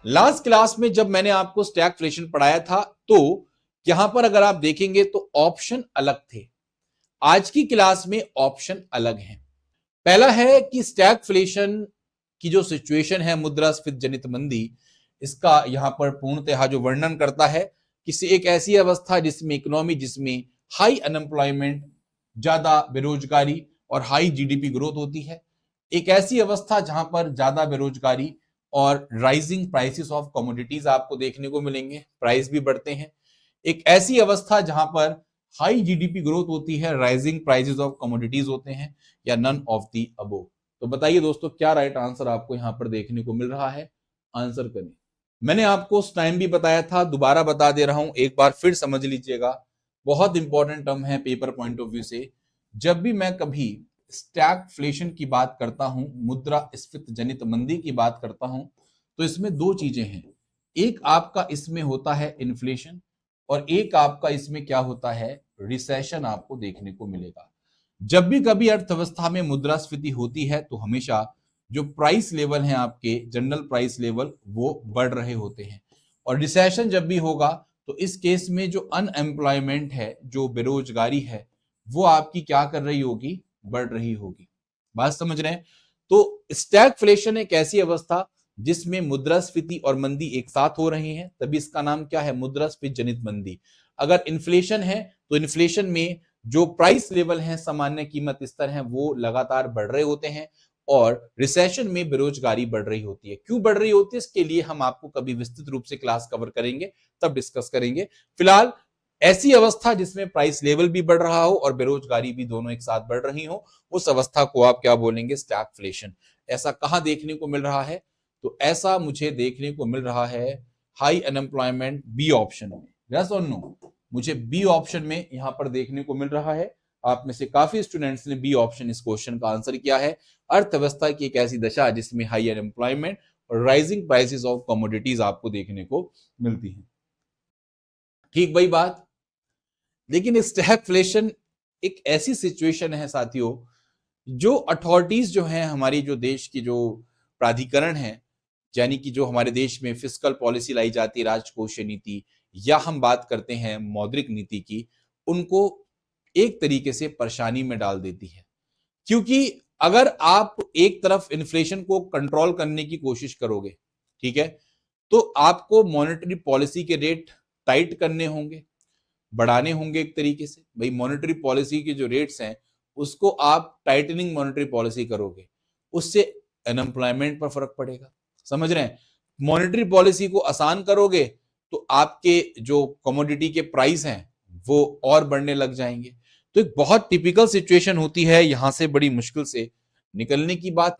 Last class में जब मैंने आपको स्टैगफ्लेशन पढ़ाया था तो यहां पर अगर आप देखेंगे तो ऑप्शन अलग थे। आज की क्लास में ऑप्शन अलग हैं। पहला है कि स्टैगफ्लेशन की जो सिचुएशन है, मुद्रास्फीति जनित मंदी, इसका यहां पर पूर्णतः जो वर्णन करता है किसी एक ऐसी अवस्था जिसमें इकोनॉमी, जिसमें हाई अनएम्प्लॉयमेंट, ज्यादा बेरोजगारी और हाई जीडीपी ग्रोथ होती है। एक ऐसी अवस्था जहां पर ज्यादा बेरोजगारी और राइजिंग प्राइसेस ऑफ कमोडिटीज आपको देखने को मिलेंगे, प्राइस भी बढ़ते हैं। एक ऐसी अवस्था जहां पर हाई जीडीपी ग्रोथ होती है, राइजिंग प्राइसेस ऑफ कमोडिटीज होते हैं, या नन ऑफ दी अबोव। तो बताइए दोस्तों, क्या राइट आंसर आपको यहां पर देखने को मिल रहा है? आंसर करें। मैंने आपको उस टाइम भी बताया था, दोबारा बता दे रहा हूं, एक बार फिर समझ लीजिएगा। बहुत इंपॉर्टेंट टर्म है पेपर पॉइंट ऑफ व्यू से। जब भी मैं कभी स्टैगफ्लेशन की बात करता हूं, मुद्रास्फीति जनित मंदी की बात करता हूं, तो इसमें दो चीजें हैं। एक आपका इसमें होता है इन्फ्लेशन, और एक आपका इसमें क्या होता है, रिसेशन आपको देखने को मिलेगा। जब भी कभी अर्थव्यवस्था में मुद्रास्फीति होती है तो हमेशा जो प्राइस लेवल है आपके जनरल प्राइस लेवल, वो बढ़ रहे होते हैं। और रिसेशन जब भी होगा तो इस केस में जो अनएम्प्लॉयमेंट है, जो बेरोजगारी है, वो आपकी क्या कर रही होगी, बढ़ रही होगी। बात समझ रहे हैं? तो स्टैगफ्लेशन एक ऐसी अवस्था जिसमें मुद्रास्फीति और मंदी एक साथ हो रही हैं, तभी इसका नाम क्या है, मुद्रास्फीति जनित मंदी। अगर इन्फ्लेशन है तो इन्फ्लेशन में जो प्राइस लेवल है, सामान्य कीमत स्तर है, वो लगातार बढ़ रहे होते हैं। और रिसेशन में बेरोजगारी बढ़ रही होती है। क्यों बढ़ रही होती है, इसके लिए हम आपको कभी विस्तृत रूप से क्लास कवर करेंगे, तब डिस्कस करेंगे। फिलहाल ऐसी अवस्था जिसमें प्राइस लेवल भी बढ़ रहा हो और बेरोजगारी भी दोनों एक साथ बढ़ रही हो, उस अवस्था को आप क्या बोलेंगे, स्टैगफ्लेशन। ऐसा कहां देखने को मिल रहा है? तो ऐसा मुझे देखने को मिल रहा है हाई अनएम्प्लॉयमेंट, बी ऑप्शन में। यस और नो? मुझे बी ऑप्शन में यहां पर देखने को मिल रहा है। आप में से काफी स्टूडेंट्स ने बी ऑप्शन इस क्वेश्चन का आंसर किया है। अर्थव्यवस्था की एक ऐसी दशा जिसमें हाई अनएम्प्लॉयमेंट और राइजिंग प्राइसेस ऑफ कमोडिटीज आपको देखने को मिलती है। ठीक भाई बात। लेकिन स्टैगफ्लेशन एक ऐसी सिचुएशन है साथियों, जो अथॉरिटीज जो हैं, हमारी जो देश की जो प्राधिकरण है, यानी कि जो हमारे देश में फिस्कल पॉलिसी लाई जाती है, राजकोषीय नीति, या हम बात करते हैं मौद्रिक नीति की, उनको एक तरीके से परेशानी में डाल देती है। क्योंकि अगर आप एक तरफ इन्फ्लेशन को कंट्रोल करने की कोशिश करोगे, ठीक है, तो आपको मॉनेटरी पॉलिसी के रेट टाइट करने होंगे, बढ़ाने होंगे एक तरीके से। भाई मॉनेटरी पॉलिसी के जो रेट्स हैं उसको आप टाइटनिंग मॉनेटरी पॉलिसी करोगे, उससे अनएम्प्लॉयमेंट पर फर्क पड़ेगा। समझ रहे हैं? मॉनेटरी पॉलिसी को आसान करोगे तो आपके जो कमोडिटी के प्राइस हैं वो और बढ़ने लग जाएंगे। तो एक बहुत टिपिकल सिचुएशन होती है, यहां से बड़ी मुश्किल से निकलने की बात।